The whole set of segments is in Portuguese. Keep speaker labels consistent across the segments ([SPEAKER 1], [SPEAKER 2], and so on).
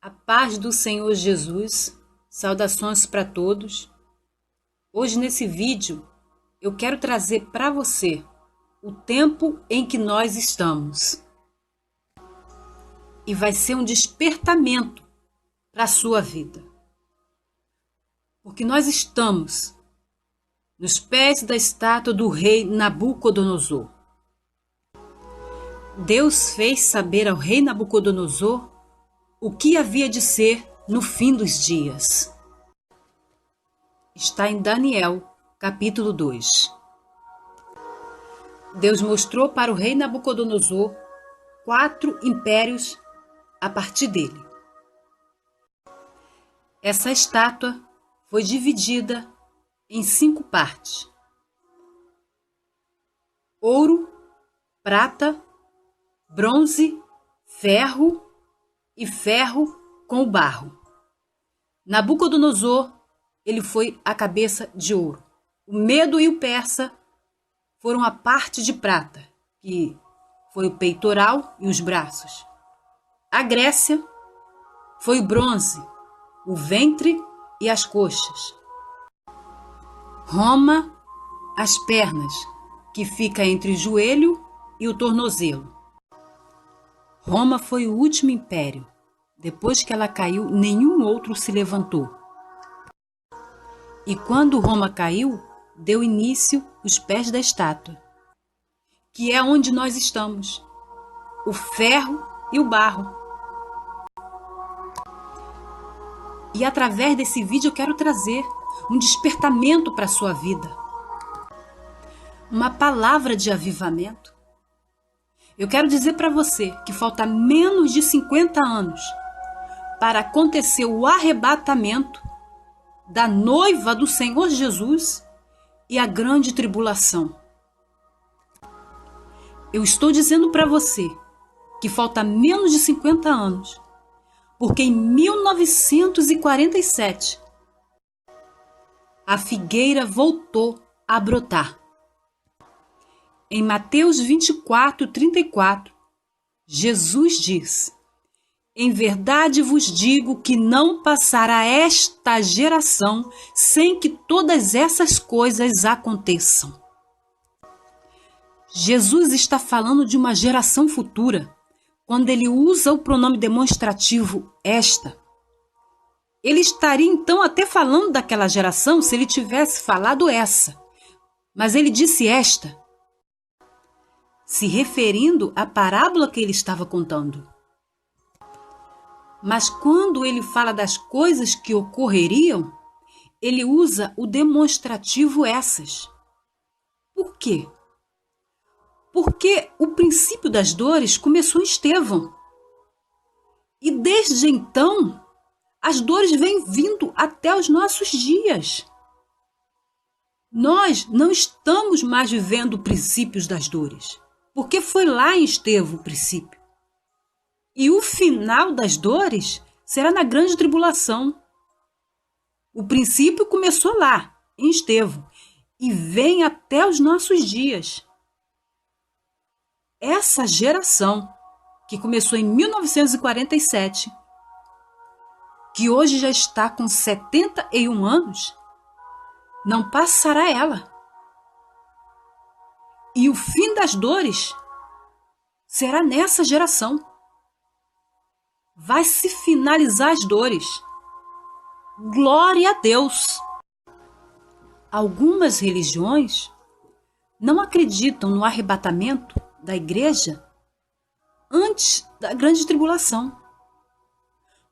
[SPEAKER 1] A paz do Senhor Jesus, saudações para todos. Hoje nesse vídeo eu quero trazer para você o tempo em que nós estamos. E vai ser um despertamento para a sua vida. Porque nós estamos nos pés da estátua do rei Nabucodonosor. Deus fez saber ao rei Nabucodonosor o que havia de ser no fim dos dias. Está em Daniel, capítulo 2. Deus mostrou para o rei Nabucodonosor 4 impérios a partir dele. Essa estátua foi dividida em 5 partes: ouro, prata, bronze, ferro e ferro com o barro. Nabucodonosor, ele foi a cabeça de ouro. O Medo e o Persa foram a parte de prata, que foi o peitoral e os braços. A Grécia foi o bronze, o ventre e as coxas. Roma, as pernas, que fica entre o joelho e o tornozelo. Roma foi o último império. Depois que ela caiu, nenhum outro se levantou. E quando Roma caiu, deu início os pés da estátua, que é onde nós estamos, o ferro e o barro. E através desse vídeo eu quero trazer um despertamento para a sua vida, uma palavra de avivamento. Eu quero dizer para você que falta menos de 50 anos para acontecer o arrebatamento da noiva do Senhor Jesus e a grande tribulação. Eu estou dizendo para você que falta menos de 50 anos, porque em 1947 a figueira voltou a brotar. Em Mateus 24:34, Jesus diz: "Em verdade vos digo que não passará esta geração sem que todas essas coisas aconteçam." Jesus está falando de uma geração futura, quando ele usa o pronome demonstrativo esta. Ele estaria então até falando daquela geração se ele tivesse falado essa, mas ele disse esta, se referindo à parábola que ele estava contando. Mas quando ele fala das coisas que ocorreriam, ele usa o demonstrativo essas. Por quê? Porque o princípio das dores começou em Estevão. E desde então, as dores vêm vindo até os nossos dias. Nós não estamos mais vivendo princípios das dores, porque foi lá em Estevão o princípio. E o final das dores será na grande tribulação. O princípio começou lá, em Estevão, e vem até os nossos dias. Essa geração, que começou em 1947, que hoje já está com 71 anos, não passará ela. E o fim das dores será nessa geração. Vai se finalizar as dores. Glória a Deus! Algumas religiões não acreditam no arrebatamento da igreja antes da grande tribulação.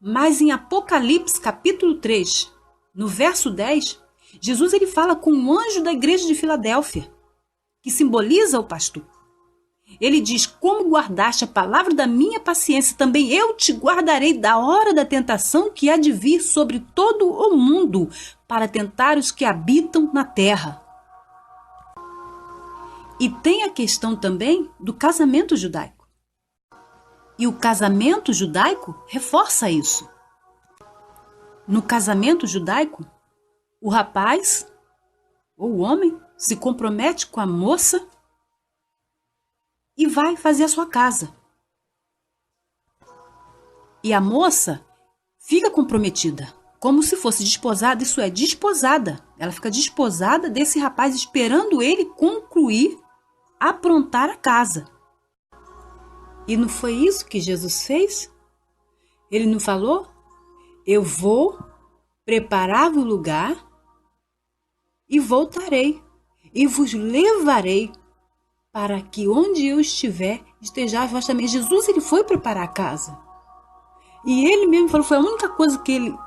[SPEAKER 1] Mas em Apocalipse capítulo 3, no verso 10, Jesus ele fala com o anjo da igreja de Filadélfia, que simboliza o pastor. Ele diz: "Como guardaste a palavra da minha paciência, também eu te guardarei da hora da tentação que há de vir sobre todo o mundo, para tentar os que habitam na terra." E tem a questão também do casamento judaico. E o casamento judaico reforça isso. No casamento judaico, o rapaz ou o homem se compromete com a moça e vai fazer a sua casa. E a moça, fica comprometida, como se fosse desposada, isso é, desposada. Ela fica desposada desse rapaz, esperando ele concluir, aprontar a casa. E não foi isso que Jesus fez? Ele não falou? Eu vou preparar o lugar e voltarei e vos levarei para que onde eu estiver, estejais vós também. Jesus, ele foi preparar a casa. E ele mesmo falou, foi a única coisa que ele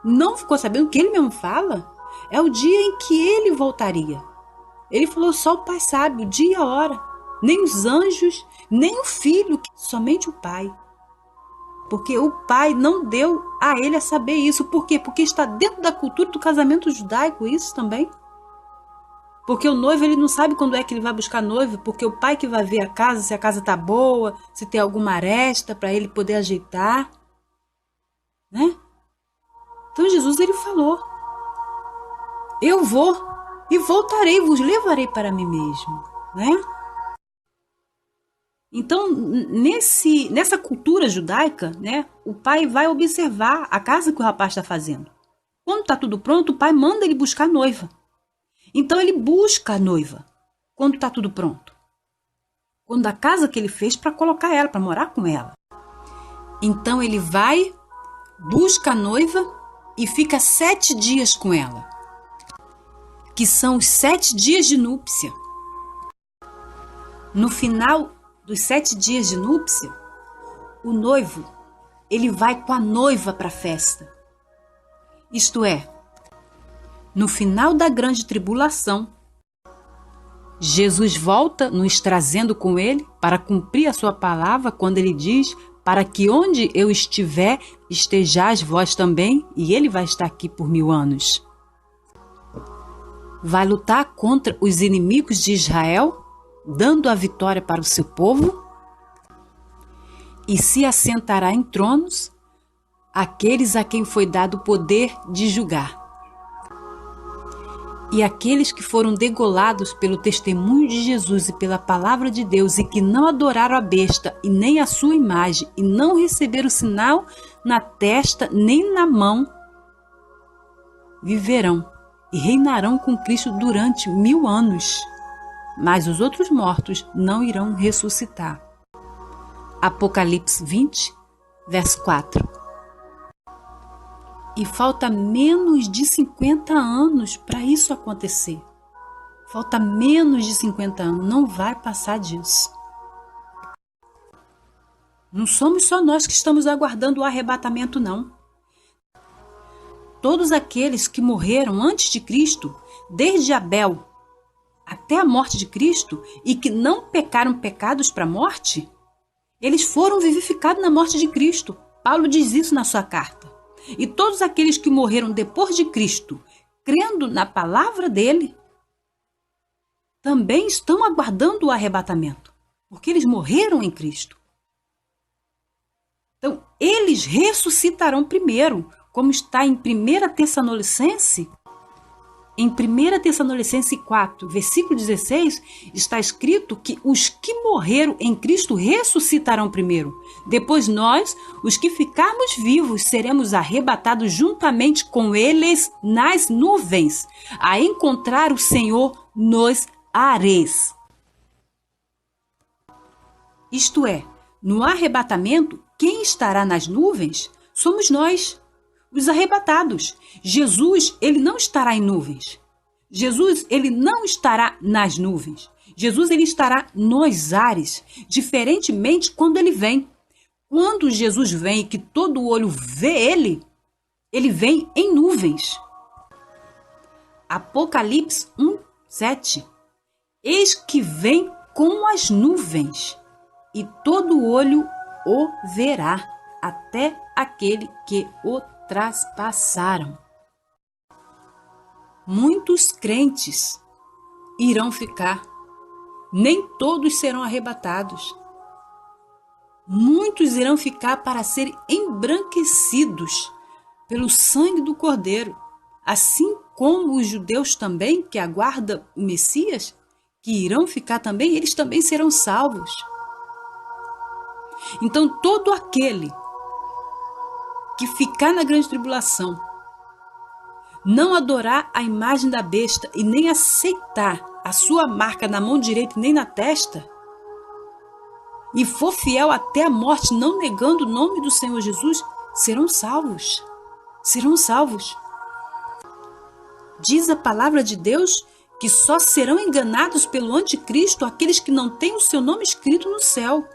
[SPEAKER 1] não ficou sabendo, que ele mesmo fala, é o dia em que ele voltaria. Ele falou, só o Pai sabe, o dia e a hora. Nem os anjos, nem o Filho, somente o Pai. Porque o Pai não deu a ele a saber isso. Por quê? Porque está dentro da cultura do casamento judaico isso também. Porque o noivo, ele não sabe quando é que ele vai buscar noivo, porque o pai que vai ver a casa, se a casa está boa, se tem alguma aresta para ele poder ajeitar, né? Então Jesus, ele falou, eu vou e voltarei, vos levarei para mim mesmo, né? Então, nessa cultura judaica, né, o pai vai observar a casa que o rapaz está fazendo. Quando está tudo pronto, o pai manda ele buscar a noiva. Então ele busca a noiva quando está tudo pronto. Quando a casa que ele fez para colocar ela, para morar com ela. Então ele vai, busca a noiva e fica 7 dias com ela. Que são os 7 dias de núpcia. No final dos 7 dias de núpcia, o noivo, ele vai com a noiva para a festa. Isto é, no final da grande tribulação, Jesus volta nos trazendo com ele para cumprir a sua palavra quando ele diz, para que onde eu estiver, estejais vós também, e ele vai estar aqui por 1000 anos. Vai lutar contra os inimigos de Israel, dando a vitória para o seu povo, e se assentará em tronos aqueles a quem foi dado o poder de julgar. E aqueles que foram degolados pelo testemunho de Jesus e pela palavra de Deus e que não adoraram a besta e nem a sua imagem e não receberam o sinal na testa nem na mão, viverão e reinarão com Cristo durante 1000 anos. Mas os outros mortos não irão ressuscitar. Apocalipse 20, verso 4. E falta menos de 50 anos para isso acontecer. Falta menos de 50 anos, não vai passar disso. Não somos só nós que estamos aguardando o arrebatamento, não. Todos aqueles que morreram antes de Cristo, desde Abel até a morte de Cristo, e que não pecaram pecados para a morte, eles foram vivificados na morte de Cristo. Paulo diz isso na sua carta. E todos aqueles que morreram depois de Cristo, crendo na palavra dele, também estão aguardando o arrebatamento, porque eles morreram em Cristo. Então, eles ressuscitarão primeiro, como está em 1 Tessalonicenses. Em 1 Tessalonicenses 4, versículo 16, está escrito que os que morreram em Cristo ressuscitarão primeiro. Depois nós, os que ficarmos vivos, seremos arrebatados juntamente com eles nas nuvens, a encontrar o Senhor nos ares. Isto é, no arrebatamento, quem estará nas nuvens somos nós, os arrebatados. Jesus, ele não estará em nuvens. Jesus, ele não estará nas nuvens. Jesus, ele estará nos ares, diferentemente quando ele vem. Quando Jesus vem e que todo olho vê ele vem em nuvens. Apocalipse 1, 7. Eis que vem com as nuvens, e todo olho o verá, até aquele que o traspassaram. Muitos crentes irão ficar, nem todos serão arrebatados. Muitos irão ficar para serem embranquecidos pelo sangue do Cordeiro, assim como os judeus também, que aguardam o Messias, que irão ficar também, eles também serão salvos. Então, todo aquele que ficar na grande tribulação, não adorar a imagem da besta e nem aceitar a sua marca na mão direita nem na testa, e for fiel até a morte, não negando o nome do Senhor Jesus, serão salvos. Serão salvos. Diz a palavra de Deus que só serão enganados pelo anticristo aqueles que não têm o seu nome escrito no céu.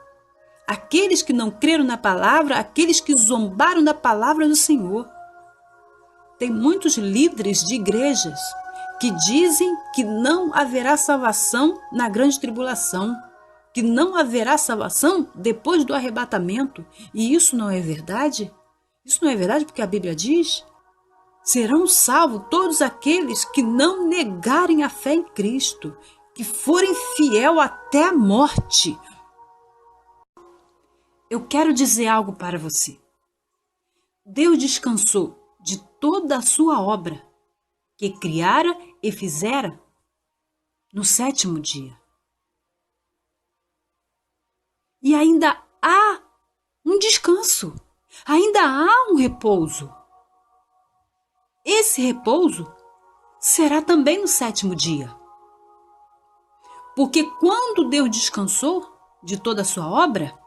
[SPEAKER 1] Aqueles que não creram na palavra, aqueles que zombaram da palavra do Senhor. Tem muitos líderes de igrejas que dizem que não haverá salvação na grande tribulação, que não haverá salvação depois do arrebatamento. E isso não é verdade? Isso não é verdade porque a Bíblia diz: serão salvos todos aqueles que não negarem a fé em Cristo, que forem fiel até a morte. Eu quero dizer algo para você. Deus descansou de toda a sua obra que criara e fizera no 7º dia. E ainda há um descanso, ainda há um repouso. Esse repouso será também no 7º dia. Porque quando Deus descansou de toda a sua obra,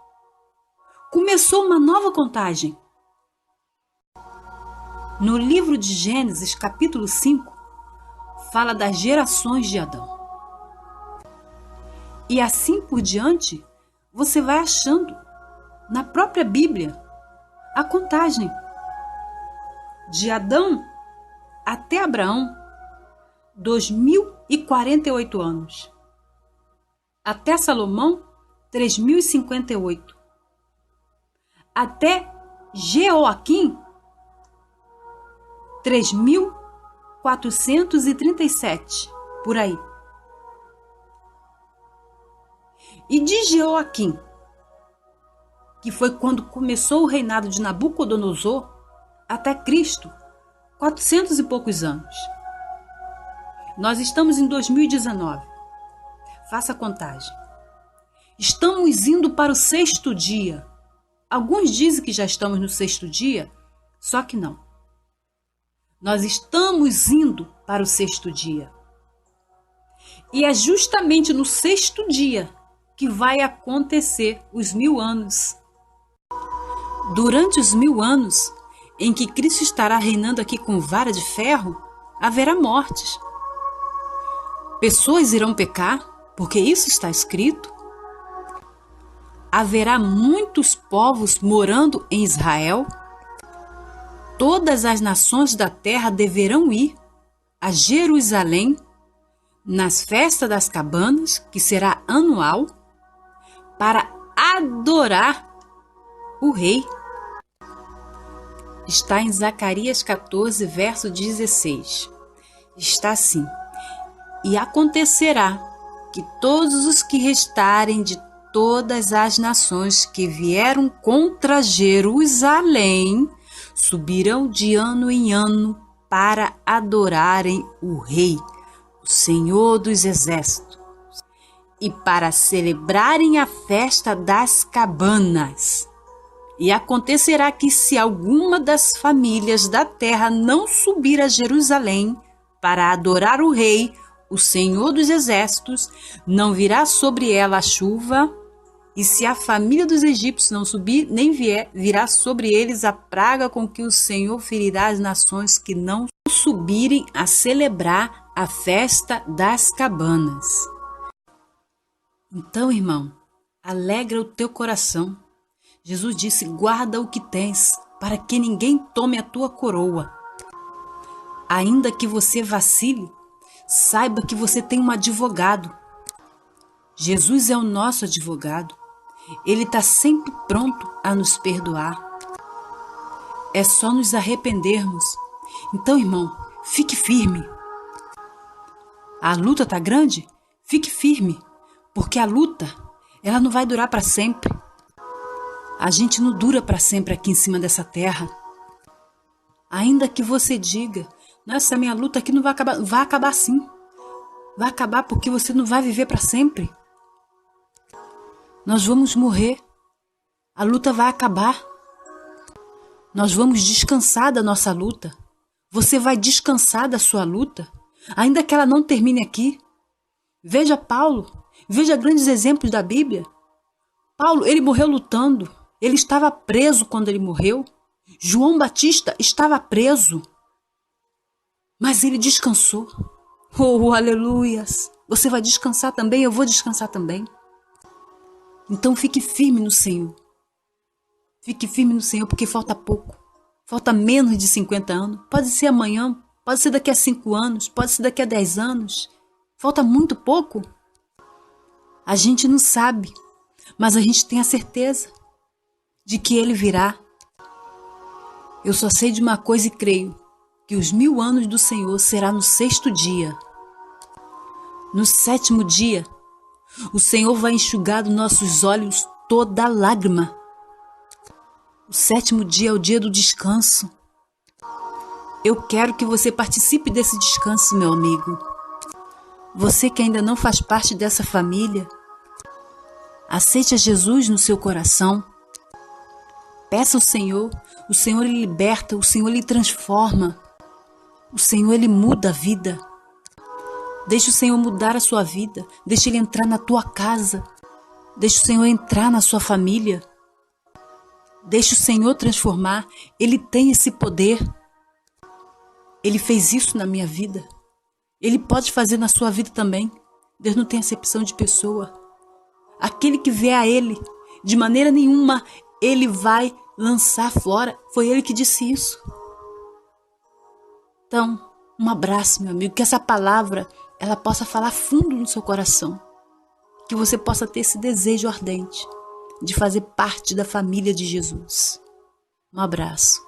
[SPEAKER 1] começou uma nova contagem. No livro de Gênesis, capítulo 5, fala das gerações de Adão. E assim por diante, você vai achando na própria Bíblia a contagem de Adão até Abraão, 2048 anos. Até Salomão, 3058. Até Jeoaquim, 3437, por aí. E de Jeoaquim, que foi quando começou o reinado de Nabucodonosor, até Cristo, 400 e poucos anos. Nós estamos em 2019. Faça a contagem. Estamos indo para o 6º dia. Alguns dizem que já estamos no 6º dia, só que não. Nós estamos indo para o 6º dia. E é justamente no 6º dia que vai acontecer os 1000 anos. Durante os 1000 anos, em que Cristo estará reinando aqui com vara de ferro, haverá mortes. Pessoas irão pecar, porque isso está escrito. Haverá muitos povos morando em Israel. Todas as nações da terra deverão ir a Jerusalém nas festas das cabanas, que será anual, para adorar o rei. Está em Zacarias 14, verso 16. Está assim: e acontecerá que todos os que restarem de todas as nações que vieram contra Jerusalém subirão de ano em ano para adorarem o Rei, o Senhor dos Exércitos, e para celebrarem a festa das cabanas. E acontecerá que se alguma das famílias da terra não subir a Jerusalém para adorar o Rei, o Senhor dos Exércitos, não virá sobre ela a chuva. E se a família dos egípcios não subir, nem vier, virá sobre eles a praga com que o Senhor ferirá as nações que não subirem a celebrar a festa das cabanas. Então, irmão, alegra o teu coração. Jesus disse: guarda o que tens, para que ninguém tome a tua coroa. Ainda que você vacile, saiba que você tem um advogado. Jesus é o nosso advogado. Ele está sempre pronto a nos perdoar. É só nos arrependermos. Então, irmão, fique firme. A luta está grande? Fique firme, porque a luta, ela não vai durar para sempre. A gente não dura para sempre aqui em cima dessa terra. Ainda que você diga: nossa, minha luta aqui não vai acabar sim. Vai acabar porque você não vai viver para sempre. Nós vamos morrer. A luta vai acabar. Nós vamos descansar da nossa luta. Você vai descansar da sua luta, ainda que ela não termine aqui. Veja Paulo, veja grandes exemplos da Bíblia. Paulo, ele morreu lutando. Ele estava preso quando ele morreu. João Batista estava preso. Mas ele descansou. Oh, aleluias! Você vai descansar também, eu vou descansar também. Então fique firme no Senhor. Fique firme no Senhor, porque falta pouco. Falta menos de 50 anos. Pode ser amanhã, pode ser daqui a 5 anos, pode ser daqui a 10 anos. Falta muito pouco. A gente não sabe, mas a gente tem a certeza de que Ele virá. Eu só sei de uma coisa e creio, que os 1000 anos do Senhor será no 6º dia. No 7º dia, o Senhor vai enxugar dos nossos olhos toda lágrima. O 7º dia é o dia do descanso. Eu quero que você participe desse descanso, meu amigo. Você que ainda não faz parte dessa família, aceite a Jesus no seu coração. Peça ao Senhor, o Senhor Ele liberta, o Senhor Ele transforma. O Senhor Ele muda a vida. Deixe o Senhor mudar a sua vida. Deixe Ele entrar na tua casa. Deixe o Senhor entrar na sua família. Deixe o Senhor transformar. Ele tem esse poder. Ele fez isso na minha vida. Ele pode fazer na sua vida também. Deus não tem acepção de pessoa. Aquele que vier a Ele, de maneira nenhuma, Ele vai lançar fora. Foi Ele que disse isso. Então, um abraço, meu amigo. Que essa palavra, ela possa falar fundo no seu coração. Que você possa ter esse desejo ardente de fazer parte da família de Jesus. Um abraço.